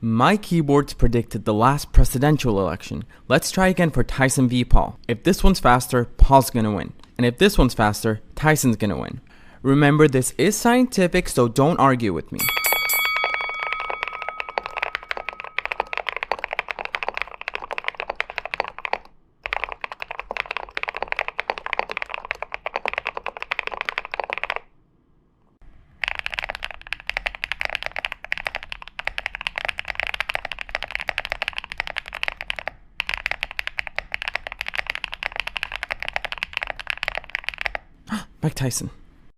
My keyboards predicted the last presidential election. Let's try again for Tyson v. Paul. If this one's faster, Paul's gonna win. And if this one's faster, Tyson's gonna win. Remember, this is scientific, so don't argue with me. Mike Tyson.